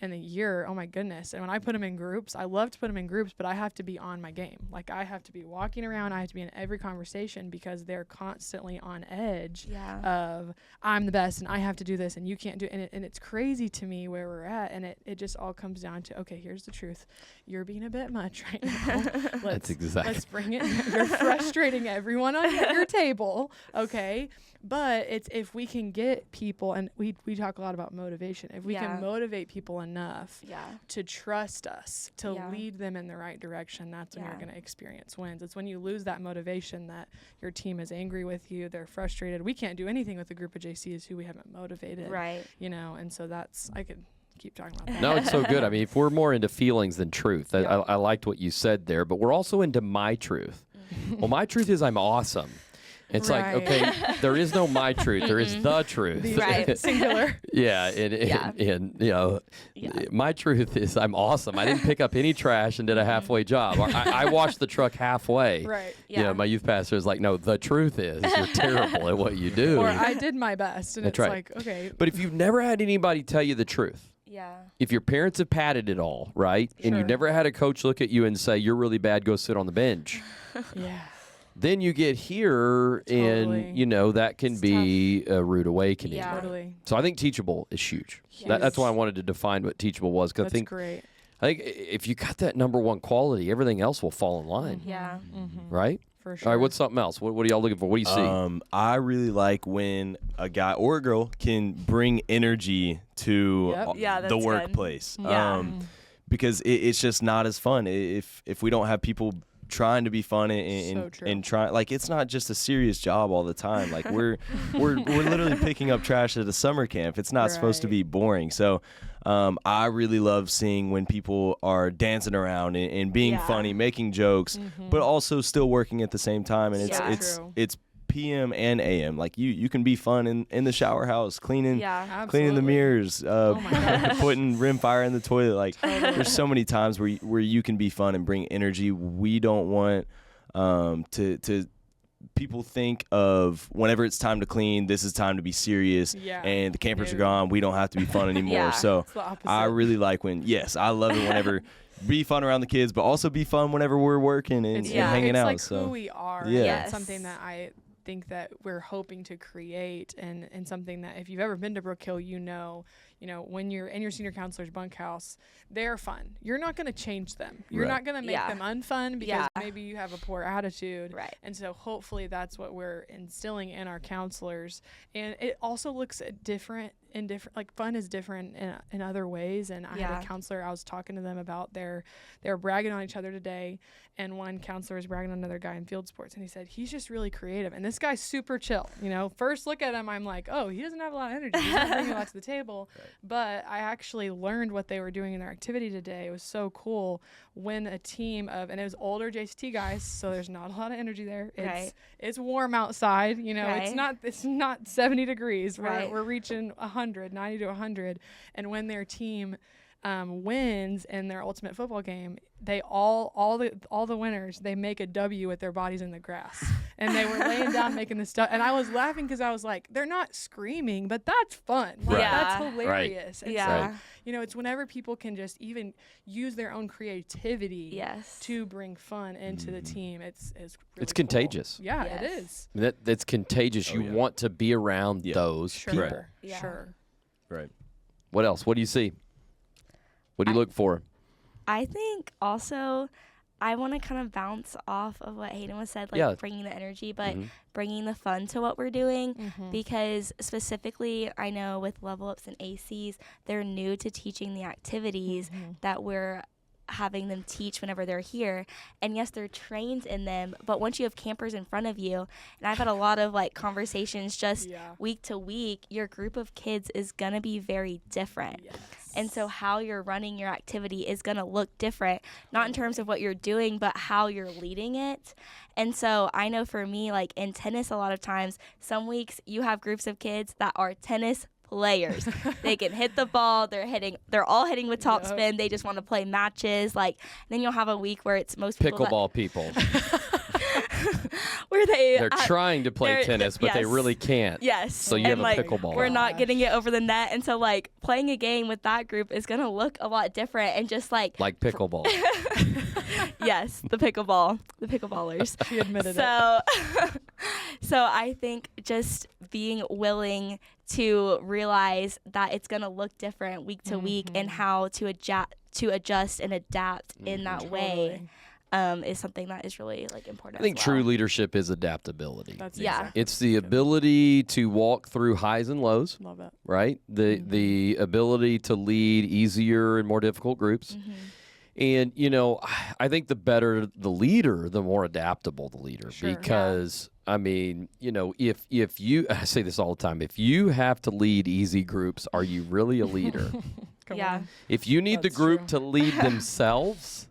in a year, oh my goodness. And when I put them in groups, I love to put them in groups, but I have to be on my game. Like I have to be walking around. I have to be in every conversation because they're constantly on edge of I'm the best and I have to do this and you can't do it. And it's crazy to me where we're at. And it just all comes down to, okay, here's the truth. You're being a bit much right now. Let's bring it. You're frustrating everyone on your table. Okay. But it's if we can get people, and we talk a lot about motivation, if we can motivate people enough to trust us, to lead them in the right direction, that's when you're going to experience wins. It's when you lose that motivation that your team is angry with you, they're frustrated. We can't do anything with a group of JCs who we haven't motivated. Right. You know, and so I could keep talking about that. No, it's so good. I mean, if we're more into feelings than truth, I liked what you said there, but we're also into my truth. Well, my truth is I'm awesome. It's like, okay, there is no my truth. There is the truth. Right. Singular. And you know, my truth is I'm awesome. I didn't pick up any trash and did a halfway job. I washed the truck halfway. Right. Yeah. You know, my youth pastor is like, no, the truth is you're terrible at what you do. Or I did my best. And That's it's right. like, okay. But if you've never had anybody tell you the truth, if your parents have padded it all, right, and you've never had a coach look at you and say, you're really bad, go sit on the bench. Then you get here, and, you know, that can be a rude awakening. Yeah. Totally. So I think teachable is huge. That's why I wanted to define what teachable was. Cause That's great. I think if you got that number one quality, everything else will fall in line. Yeah. Right? For sure. All right, what's something else? What are y'all looking for? What do you see? I really like when a guy or a girl can bring energy to the workplace. Because it's just not as fun if we don't have people trying to be fun and try, like, it's not just a serious job all the time. Like we're literally picking up trash at a summer camp. It's not supposed to be boring. So I really love seeing when people are dancing around and being funny, making jokes, but also still working at the same time. And it's PM and AM. Like you can be fun in the shower house, cleaning the mirrors, putting rim fire in the toilet. Like there's so many times where you can be fun and bring energy. We don't want to people think of whenever it's time to clean, this is time to be serious, and the campers are gone, we don't have to be fun anymore. So I really like when, I love it whenever be fun around the kids, but also be fun whenever we're working and hanging out. It's like who we are. It's something that I think that we're hoping to create, and something that if you've ever been to Brook Hill, you know, when you're in your senior counselor's bunkhouse, they're fun. You're not going to change them. You're not going to make them unfun because maybe you have a poor attitude. Right. And so hopefully that's what we're instilling in our counselors. And it also looks different, like fun is different in other ways. And I had a counselor, I was talking to them about they were bragging on each other today, and one counselor was bragging on another guy in field sports, and he said, he's just really creative, and this guy's super chill. First look at him, I'm like, oh, he doesn't have a lot of energy, he's not bringing a lot to the table. But I actually learned what they were doing in their activity today. It was so cool when a team of, and it was older JCT guys, so there's not a lot of energy there. It's warm outside, it's not 70 degrees. We're reaching 90 to 100. And when their team wins in their ultimate football game, they all the winners, they make a W with their bodies in the grass. And they were laying down making this stuff, and I was laughing because I was like, they're not screaming, but that's fun. That's hilarious. And so, it's whenever people can just even use their own creativity to bring fun into the team. It's really it's contagious. Cool. Yeah, it is. That's contagious. You want to be around those people. Sure. Right. What else? What do you see? What do you look for? I think also I want to kind of bounce off of what Hayden was said, bringing the energy, but bringing the fun to what we're doing, because specifically I know with level ups and ACs, they're new to teaching the activities that we're having them teach whenever they're here. And yes, they're trained in them, but once you have campers in front of you, and I've had a lot of conversations just week to week, your group of kids is going to be very different. And so how you're running your activity is going to look different, not in terms of what you're doing, but how you're leading it. And so I know for me, in tennis, a lot of times, some weeks you have groups of kids that are tennis players. They can hit the ball. They're all hitting with topspin. They just want to play matches. Then you'll have a week where it's most people pickleball people. they're trying to play tennis, but they really can't. Yes. So you have a pickleball. We're not getting it over the net, and so like playing a game with that group is gonna look a lot different, and just like pickleball. Yes, the pickleballers. She admitted it. So I think just being willing to realize that it's gonna look different week to week, and how to adjust and adapt in that way. Is something that is really like important. I think true leadership is adaptability. That's exactly it's the ability to walk through highs and lows. Love it. Right? The ability to lead easier and more difficult groups. And, you know, I think the better the leader, the more adaptable the leader. Sure. Because, I mean, you know, if you, I say this all the time, if you have to lead easy groups, are you really a leader? Come on. If you need the group to lead themselves,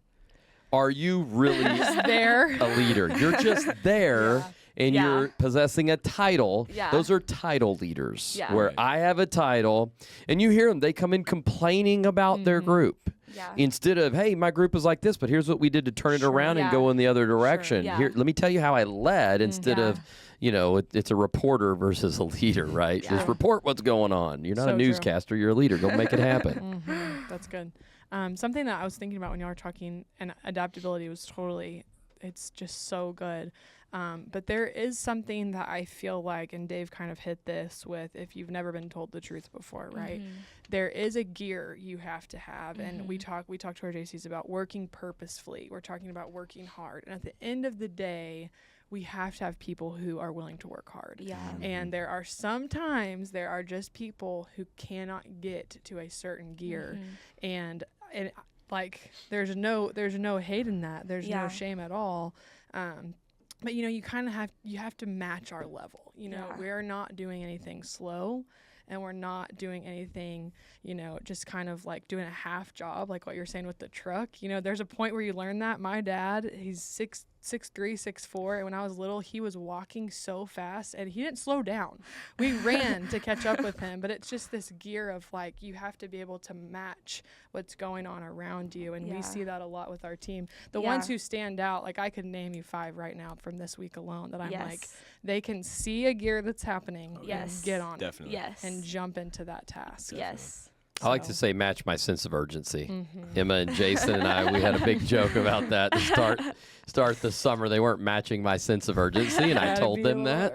are you really there? A leader? You're just there. And you're possessing a title. Those are title leaders. Where I have a title, and you hear them. They come in complaining about their group. Instead of, hey, my group is like this, but here's what we did to turn it around and go in the other direction. Here, let me tell you how I led. Instead of, you know, it's a reporter versus a leader, right? Just report what's going on. You're not a newscaster. You're a leader. Go make it happen. That's good. Something that I was thinking about when y'all were talking, and adaptability was totally, it's just so good. But there is something that I feel like, and Dave kind of hit this with, if you've never been told the truth before, right? There is a gear you have to have. And we talk to our JCs about working purposefully. We're talking about working hard. And at the end of the day, we have to have people who are willing to work hard. And there are just people who cannot get to a certain gear. And like, there's no hate in that. There's no shame at all. But, you know, you have to match our level. You know, we're not doing anything slow, and we're not doing anything, you know, just kind of like doing a half job, like what you're saying with the truck. You know, there's a point where you learn that. My dad, he's 6'3", 6'4", and when I was little, he was walking so fast, and he didn't slow down. We ran to catch up with him, but it's just this gear of like, you have to be able to match what's going on around you, and we see that a lot with our team. The ones who stand out, like I could name you 5 right now from this week alone that I'm like, they can see a gear that's happening and get on Definitely. it and jump into that task. I like to say match my sense of urgency. Emma and Jason and I, we had a big joke about that to start the summer. They weren't matching my sense of urgency, and I told them that.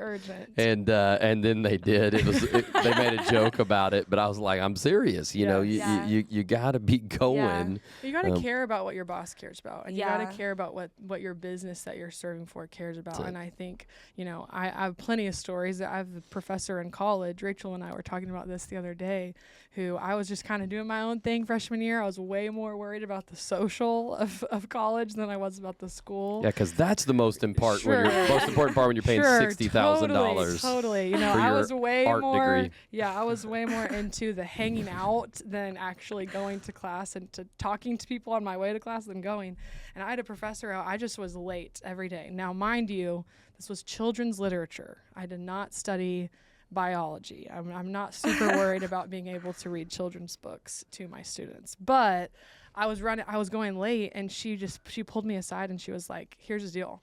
And then they did. They made a joke about it, but I was like, I'm serious. You know, you got to be going. You got to care about what your boss cares about, and you got to care about what your business that you're serving for cares about. And I think, you know, I have plenty of stories. I have a professor in college, Rachel and I were talking about this the other day, who I was just kind of doing my own thing freshman year. I was way more worried about the social of college than I was about the school. Yeah, because that's the most important part when you're paying $60,000. Totally. You know, I was way more degree. Yeah, I was way more into the hanging out than actually going to class and to talking to people on my way to class than going. And I had a professor out. I just was late every day. Now, mind you, this was children's literature. I did not study biology. I'm not super worried about being able to read children's books to my students, but I was going late, and she pulled me aside and she was like, here's the deal.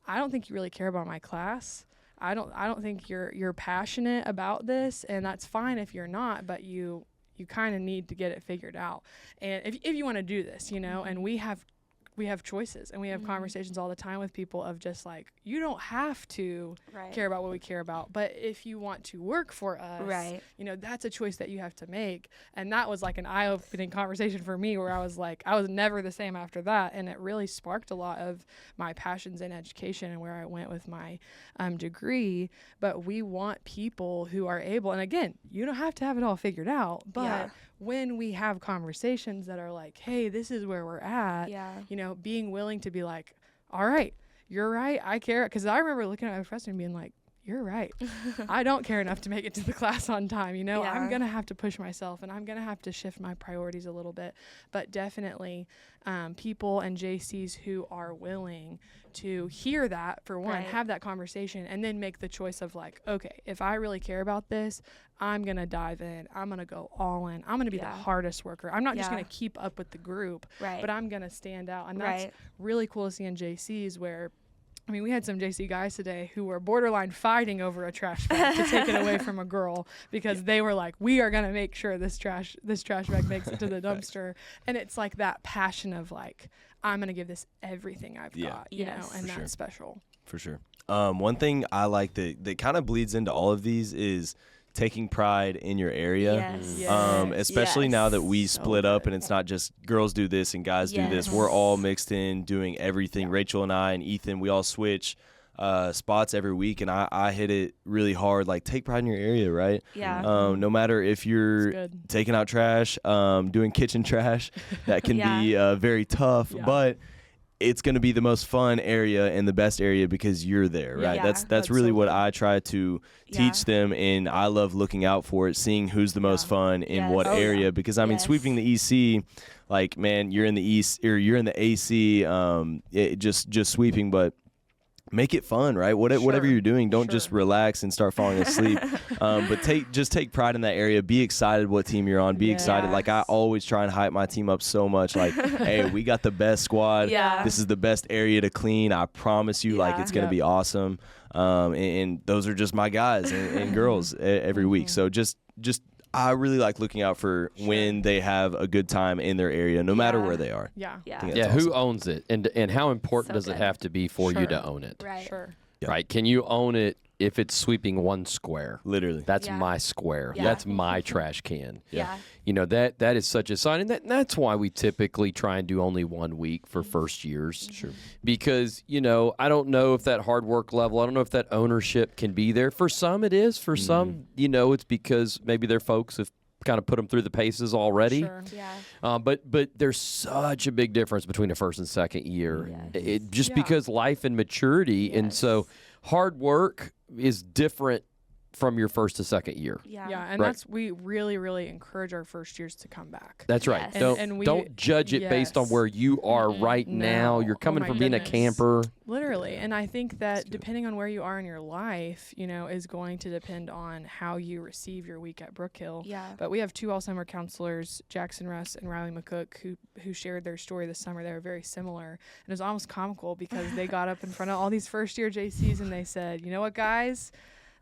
I don't think you really care about my class. I don't think you're passionate about this, and that's fine if you're not, but you kind of need to get it figured out. And if you want to do this, you know, and we have choices, and we have conversations all the time with people of just like, you don't have to care about what we care about, but if you want to work for us, you know, that's a choice that you have to make. And that was like an eye-opening conversation for me, where I was like, I was never the same after that. And it really sparked a lot of my passions in education and where I went with my degree. But we want people who are able, and again, you don't have to have it all figured out, but when we have conversations that are like, hey, this is where we're at, you know, being willing to be like, all right, you're right, I care. Because I remember looking at my professor and being like, you're right. I don't care enough to make it to the class on time. You know, I'm going to have to push myself, and I'm going to have to shift my priorities a little bit. But definitely people and JCs who are willing to hear that, for one, have that conversation, and then make the choice of like, okay, if I really care about this, I'm going to dive in. I'm going to go all in. I'm going to be the hardest worker. I'm not just going to keep up with the group, but I'm going to stand out. And that's really cool to see in JCs, where I mean, we had some JC guys today who were borderline fighting over a trash bag to take it away from a girl because they were like, we are going to make sure this trash bag makes it to the dumpster. And it's like that passion of like, I'm going to give this everything I've got, you know, and that's special. For sure. One thing I like that kind of bleeds into all of these is taking pride in your area. Especially now that we split up and it's not just girls do this and guys do this. We're all mixed in doing everything. Rachel and I and Ethan, we all switch spots every week, and I hit it really hard. Like, take pride in your area, right? No matter if you're taking out trash, doing kitchen trash, that can be very tough, but it's going to be the most fun area and the best area because you're there, right? That's really so what I try to teach them, and I love looking out for it, seeing who's the most fun in what area. Because I mean, sweeping the EC, like, man, you're in the East or you're in the AC, just sweeping, but make it fun, right? Whatever you're doing, don't just relax and start falling asleep. But take pride in that area. Be excited what team you're on. Be excited. Like, I always try and hype my team up so much. Like, hey, we got the best squad. This is the best area to clean. I promise you, like, it's going to be awesome. And those are just my guys and girls every week. So just I really like looking out for when they have a good time in their area, no matter where they are. Awesome. Who owns it, and how important does it have to be for you to own it? Right? Can you own it if it's sweeping one square? Literally, that's my square. That's my trash can. You know, that is such a sign, and that's why we typically try and do only 1 week for first years. Because, you know, I don't know if that hard work level, I don't know if that ownership can be there. For some it is. For some, you know, it's because maybe their folks have kind of put them through the paces already. But there's such a big difference between the first and second year. Because life and maturity, and so hard work is different from your first to second year. And that's, we really, really encourage our first years to come back. That's right. Don't judge it based on where you are right now. You're coming from being a camper. Literally. And I think that depending on where you are in your life, you know, is going to depend on how you receive your week at Brook Hill. But we have 2 all-summer counselors, Jackson Russ and Riley McCook, who shared their story this summer. They were very similar. And it was almost comical because they got up in front of all these first-year JCs and they said, you know what, guys?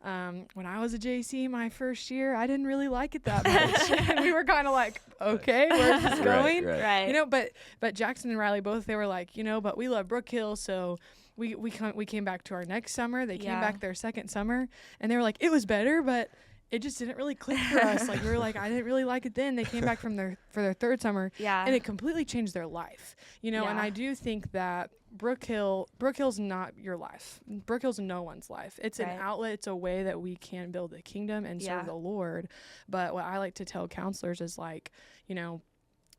When I was a JC my first year, I didn't really like it that much. And we were kind of like, okay, where's this going? Right. You know, but Jackson and Riley both, they were like, you know, but we love Brook Hill, so we came back to our next summer. They came back their second summer, and they were like, it was better, but it just didn't really click for us. Like, we were like, I didn't really like it then. They came back for their third summer, and it completely changed their life. You know, and I do think that Brook Hill's not your life. Brook Hill's no one's life. It's an outlet. It's a way that we can build the kingdom and serve the Lord. But what I like to tell counselors is, like, you know,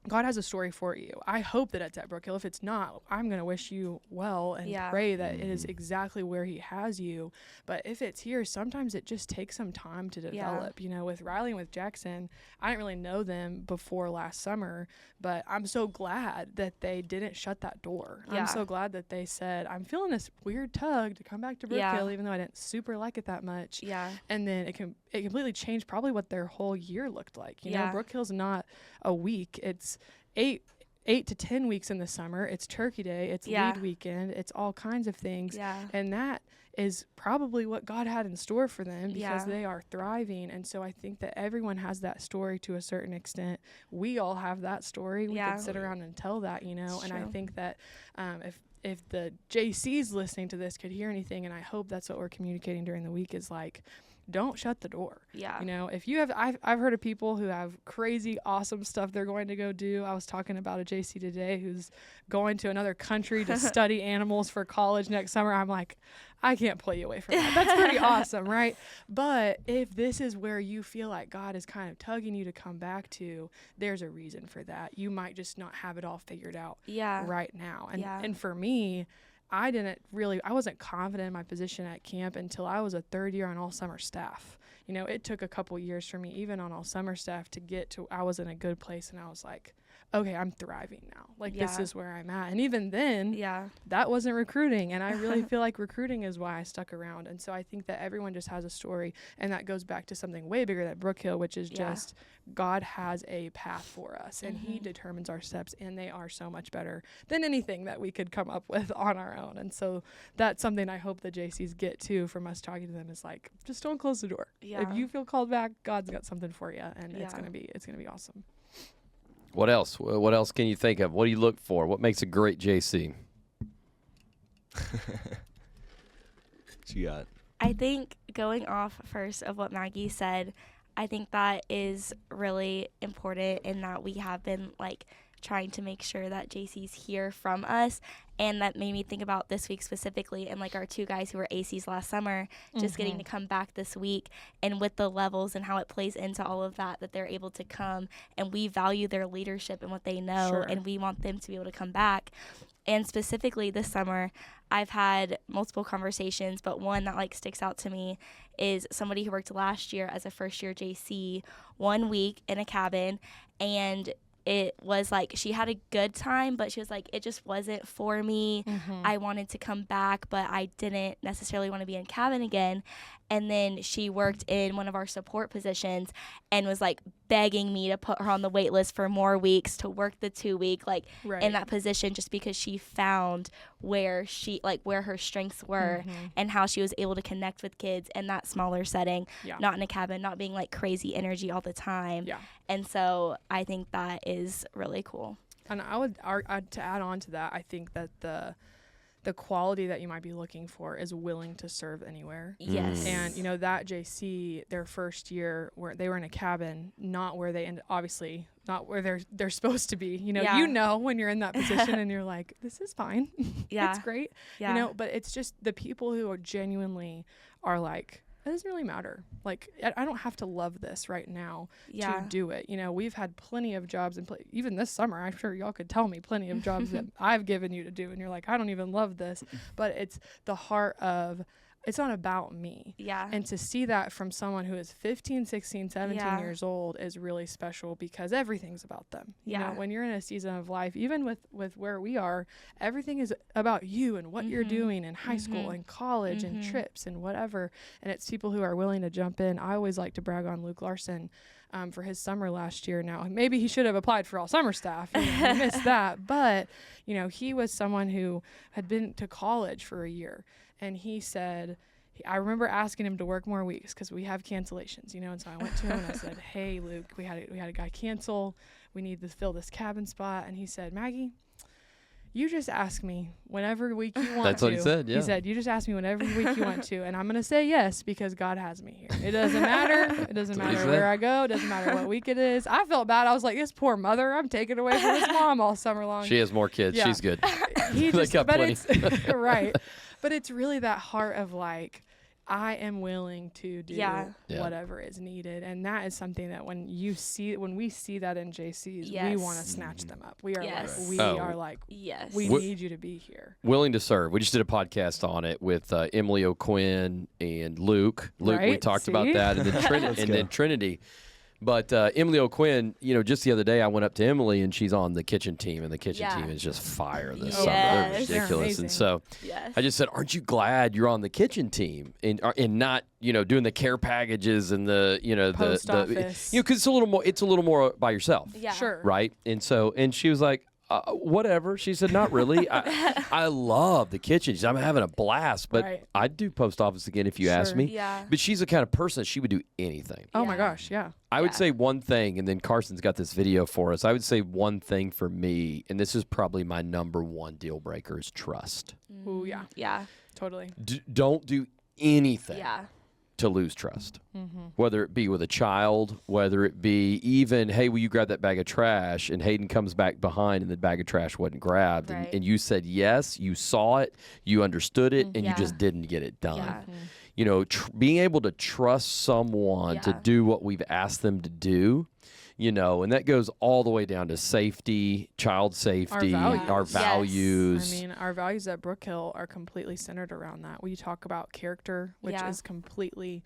God has a story for you. I hope that it's at Brook Hill. If it's not, I'm going to wish you well and pray that it is exactly where he has you. But if it's here, sometimes it just takes some time to develop. You know, with Riley and with Jackson, I didn't really know them before last summer, but I'm so glad that they didn't shut that door. I'm so glad that they said, I'm feeling this weird tug to come back to Brook Hill, even though I didn't super like it that much. And then it completely changed probably what their whole year looked like. You know, Brook Hill's not a week. It's 8 to 10 weeks in the summer. It's Turkey Day. It's lead weekend. It's all kinds of things. And that is probably what God had in store for them because they are thriving. And so I think that everyone has that story to a certain extent. We all have that story. We can sit around and tell that, you know. And I think that if the JCs listening to this could hear anything, and I hope that's what we're communicating during the week, is like, don't shut the door. You know, if you have, I've heard of people who have crazy, awesome stuff they're going to go do. I was talking about a JC today who's going to another country to study animals for college next summer. I'm like, I can't pull you away from that. That's pretty awesome, right? But if this is where you feel like God is kind of tugging you to come back to, there's a reason for that. You might just not have it all figured out right now. And for me, I wasn't confident in my position at camp until I was a third year on all summer staff. You know, it took a couple years for me, even on all summer staff, to get to, I was in a good place and I was like, okay, I'm thriving now. Like, this is where I'm at. And even then, that wasn't recruiting. And I really feel like recruiting is why I stuck around. And so I think that everyone just has a story. And that goes back to something way bigger than Brook Hill, which is just God has a path for us. And he determines our steps. And they are so much better than anything that we could come up with on our own. And so that's something I hope the JCs get too from us talking to them, is like, just don't close the door. If you feel called back, God's got something for you. And it's going to be awesome. What else? What else can you think of? What do you look for? What makes a great JC? What you got? I think going off first of what Maggie said, I think that is really important in that we have been like trying to make sure that JCs hear from us. And that made me think about this week specifically, and like our 2 guys who were ACs last summer, just getting to come back this week, and with the levels and how it plays into all of that they're able to come, and we value their leadership and what they know, and we want them to be able to come back. And specifically this summer, I've had multiple conversations, but one that like sticks out to me is somebody who worked last year as a first-year JC 1 week in a cabin, and it was like she had a good time, but she was like, it just wasn't for me. I wanted to come back, but I didn't necessarily want to be in cabin again. And then she worked in one of our support positions and was like begging me to put her on the wait list for more weeks to work the 2 week, like in that position, just because she found where her strengths were and how she was able to connect with kids in that smaller setting, not in a cabin, not being like crazy energy all the time. And so I think that is really cool. And I would to add on to that, I think that the quality that you might be looking for is willing to serve anywhere. Yes. And, you know, that JC, their first year, where they were in a cabin, not where they ended, obviously, not where they're supposed to be. You know, when you're in that position and you're like, this is fine. It's great. You know, but it's just the people who are genuinely are like, it doesn't really matter. Like, I don't have to love this right now to do it. You know, we've had plenty of jobs, and even this summer, I'm sure y'all could tell me plenty of jobs that I've given you to do, and you're like, I don't even love this. But it's the heart of, it's not about me. And to see that from someone who is 15, 16, 17 years old is really special, because everything's about them. You know, when you're in a season of life, even with where we are, everything is about you and what you're doing in high school and college and trips and whatever. And it's people who are willing to jump in. I always like to brag on Luke Larson for his summer last year. Now, maybe he should have applied for all summer staff. You know, he missed that. But, you know, he was someone who had been to college for a year. And he said, I remember asking him to work more weeks because we have cancellations, you know. And so I went to him and I said, hey, Luke, we had a guy cancel. We need to fill this cabin spot. And he said, Maggie, you just ask me whenever week you want That's to. what he said, yeah. He said, you just ask me whenever week you want to. And I'm going to say yes, because God has me here. It doesn't matter. It doesn't matter where I go. It doesn't matter what week it is. I felt bad. I was like, this poor mother, I'm taking away from his mom all summer long. She has more kids. She's good. He just, got plenty. It's, right. But it's really that heart of like, I am willing to do whatever is needed. And that is something that when we see that in JCs, we want to snatch them up. We are like, we need you to be here. Willing to serve. We just did a podcast on it with Emily O'Quinn and Luke. We talked about that, and then Trinity. But Emily O'Quinn, you know, just the other day I went up to Emily and she's on the kitchen team, and the kitchen team is just fire this summer. They're ridiculous. And so I just said, aren't you glad you're on the kitchen team and not, you know, doing the care packages and the, you know, Post office. you know, because it's a little more by yourself. Yeah. Sure. Right. And so, and she was like, whatever. She said, not really. I love the kitchen. She said, I'm having a blast, but I'd do post office again if you asked me. Yeah. But she's the kind of person, she would do anything. Oh my gosh. Yeah. I would say one thing, and then Carson's got this video for us. I would say one thing for me, and this is probably my number one deal breaker, is trust. Ooh, yeah. Yeah. Totally. Don't do anything to lose trust, whether it be with a child, whether it be even, hey, will you grab that bag of trash? And Hayden comes back behind and the bag of trash wasn't grabbed. And you said yes, you saw it, you understood it, and you just didn't get it done. Yeah. You know, being able to trust someone to do what we've asked them to do, you know, and that goes all the way down to safety, child safety, our values. I mean, our values at Brook Hill are completely centered around that. We talk about character, which is completely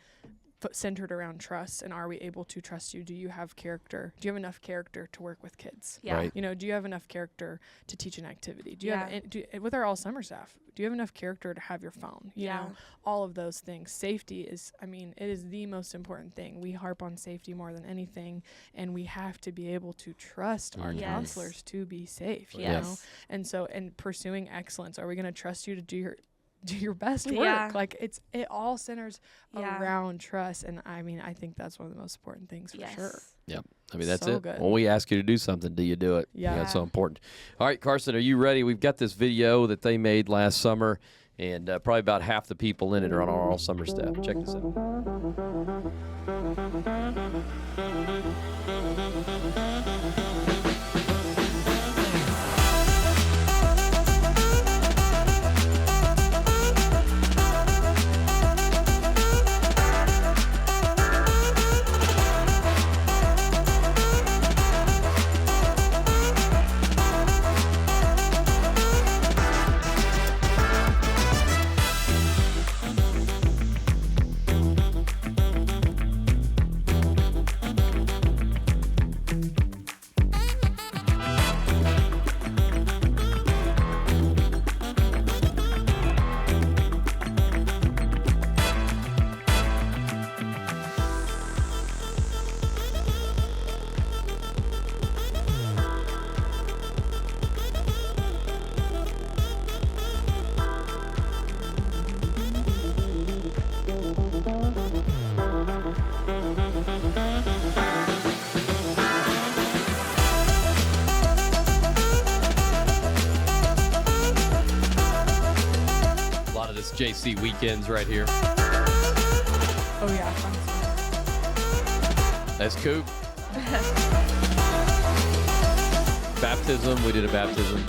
centered around trust, and are we able to trust you? Do you have character? Do you have enough character to work with kids? Yeah. Right. You know, do you have enough character to teach an activity? Do you have with our all summer staff? Do you have enough character to have your phone? You know, all of those things. Safety is, I mean, it is the most important thing. We harp on safety more than anything, and we have to be able to trust our counselors to be safe. You know, and so, and pursuing excellence. Are we going to trust you to do your best work? Like it all centers around trust, and I mean, I think that's one of the most important things for sure. Yep. I mean, that's So it. good. When we ask you to do something, do you do it? Yeah. That's so important. All right, Carson, are you ready? We've got this video that they made last summer, and probably about half the people in it are on our all summer staff. Check this out. JC weekends right here. Oh yeah, That's Coop. Baptism, we did a baptism.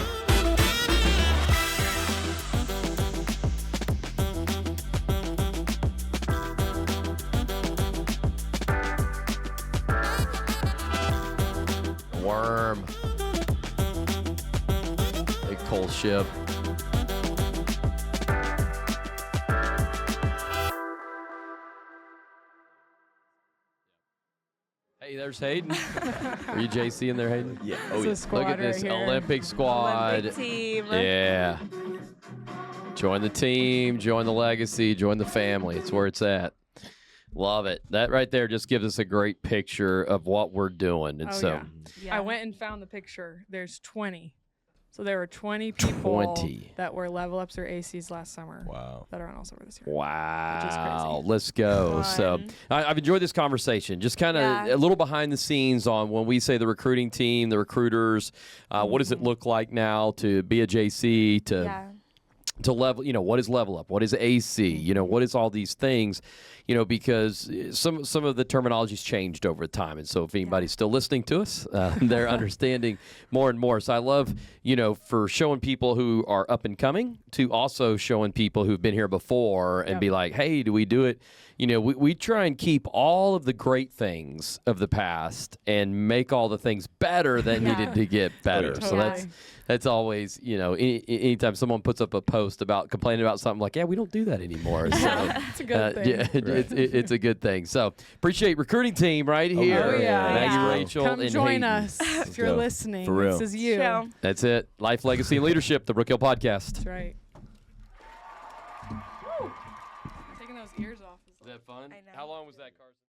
Worm. Big coal ship. Hey, there's Hayden. Are you JC in there, Hayden? Yeah. Oh, yeah. Look at this Olympic squad. Olympic team. Yeah. Join the team, join the legacy, join the family. It's where it's at. Love it. That right there just gives us a great picture of what we're doing. And I went and found the picture. There's 20. So there were 20 people that were level ups or ACs last summer. Wow. That are on all summer this year. Wow. Which is crazy. Let's go. Fun. So I've enjoyed this conversation. Just kind of a little behind the scenes on when we say the recruiting team, the recruiters, what does it look like now to be a JC, to level, you know, what is level up? What is AC? You know, what is all these things? You know, because some of the terminology's changed over time. And so if anybody's still listening to us, they're understanding more and more. So I love, you know, for showing people who are up and coming to also showing people who've been here before and be like, hey, do we do it? You know, we try and keep all of the great things of the past and make all the things better that needed to get better. Totally. So that's always, you know, anytime someone puts up a post about complaining about something, like, yeah, we don't do that anymore. So it's a good thing. Yeah, it's a good thing. So appreciate recruiting team right here. Oh, yeah. Maggie, Rachel, Come and join Hayden. us if you're listening. For real. This is you. Show. That's it. Life, Legacy, and Leadership, the Rook Hill Podcast. That's right. Taking those ears off. Is that fun? I know. How long was that, Carson?